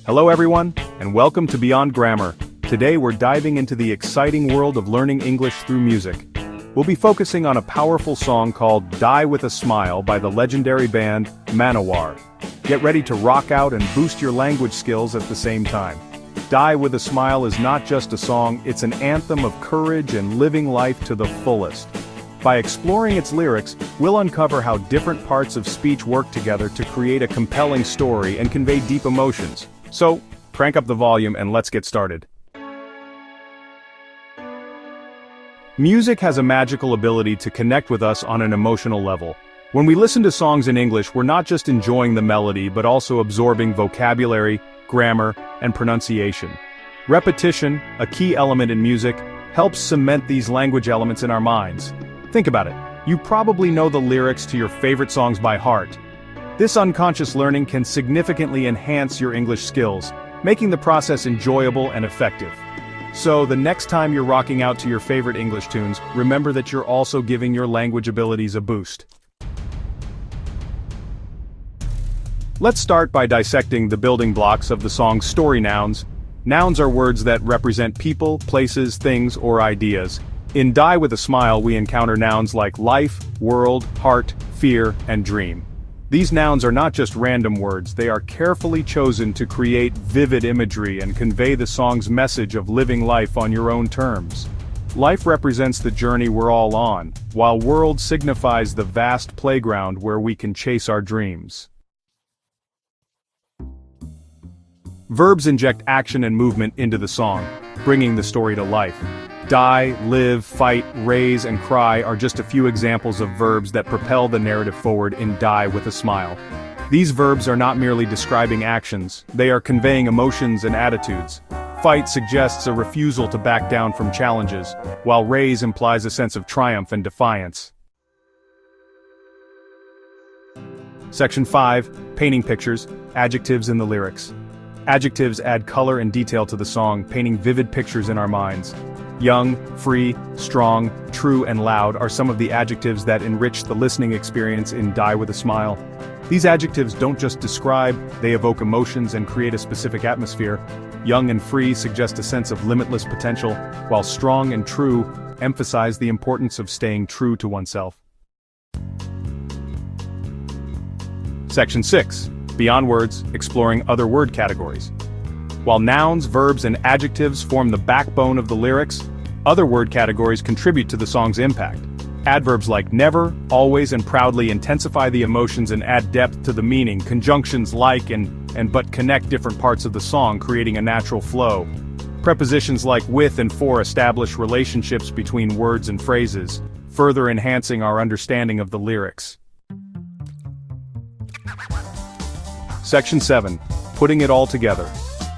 Hello everyone, and welcome to Beyond Grammar. Today we're diving into the exciting world of learning English through music. We'll be focusing on a powerful song called Die With a Smile by the legendary band Manowar. Get ready to rock out and boost your language skills at the same time. Die With a Smile is not just a song, it's an anthem of courage and living life to the fullest. By exploring its lyrics, we'll uncover how different parts of speech work together to create a compelling story and convey deep emotions. So, crank up the volume and let's get started. Music has a magical ability to connect with us on an emotional level. When we listen to songs in English, we're not just enjoying the melody but also absorbing vocabulary, grammar, and pronunciation. Repetition, a key element in music, helps cement these language elements in our minds. Think about it. You probably know the lyrics to your favorite songs by heart. This unconscious learning can significantly enhance your English skills, making the process enjoyable and effective. So, the next time you're rocking out to your favorite English tunes, remember that you're also giving your language abilities a boost. Let's start by dissecting the building blocks of the song's story nouns. Nouns are words that represent people, places, things, or ideas. In Die With a Smile, we encounter nouns like life, world, heart, fear, and dream. These nouns are not just random words, they are carefully chosen to create vivid imagery and convey the song's message of living life on your own terms. Life represents the journey we're all on, while world signifies the vast playground where we can chase our dreams. Verbs inject action and movement into the song, bringing the story to life. Die, live, fight, raise, and cry are just a few examples of verbs that propel the narrative forward in Die With a Smile. These verbs are not merely describing actions, they are conveying emotions and attitudes. Fight suggests a refusal to back down from challenges, while raise implies a sense of triumph and defiance. Section 5. Painting pictures, adjectives in the lyrics. Adjectives add color and detail to the song, painting vivid pictures in our minds. Young, free, strong, true, and loud are some of the adjectives that enrich the listening experience in Die With a Smile. These adjectives don't just describe, they evoke emotions and create a specific atmosphere. Young and free suggest a sense of limitless potential, while strong and true emphasize the importance of staying true to oneself. Section 6. Beyond words, exploring other word categories. While nouns, verbs, and adjectives form the backbone of the lyrics, other word categories contribute to the song's impact. Adverbs like never, always, and proudly intensify the emotions and add depth to the meaning. Conjunctions like and but connect different parts of the song, creating a natural flow. Prepositions like with and for establish relationships between words and phrases, further enhancing our understanding of the lyrics. Section 7. Putting it all together.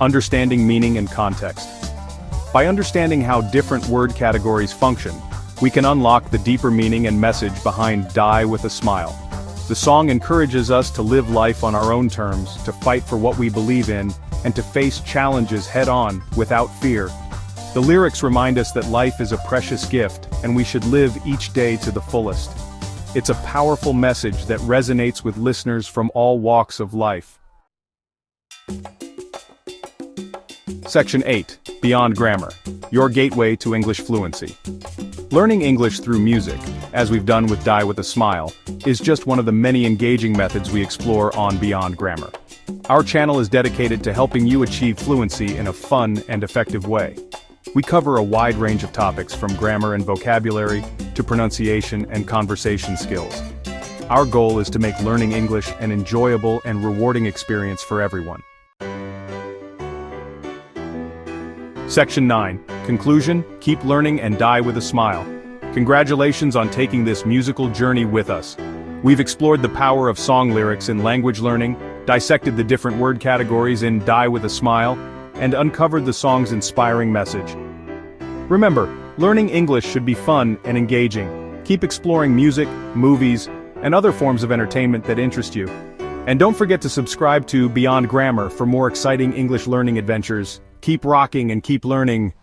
Understanding meaning and context. By understanding how different word categories function, we can unlock the deeper meaning and message behind Die With a Smile. The song encourages us to live life on our own terms, to fight for what we believe in, and to face challenges head-on, without fear. The lyrics remind us that life is a precious gift, and we should live each day to the fullest. It's a powerful message that resonates with listeners from all walks of life. Section 8. Beyond Grammar. Your gateway to English fluency. Learning English through music, as we've done with Die With a Smile, is just one of the many engaging methods we explore on Beyond Grammar. Our channel is dedicated to helping you achieve fluency in a fun and effective way. We cover a wide range of topics from grammar and vocabulary to pronunciation and conversation skills. Our goal is to make learning English an enjoyable and rewarding experience for everyone. Section 9. Conclusion, keep learning and Die With a Smile. Congratulations on taking this musical journey with us. We've explored the power of song lyrics in language learning, dissected the different word categories in Die With a Smile, and uncovered the song's inspiring message. Remember, learning English should be fun and engaging. Keep exploring music, movies, and other forms of entertainment that interest you. And don't forget to subscribe to Beyond Grammar for more exciting English learning adventures. Keep rocking and keep learning.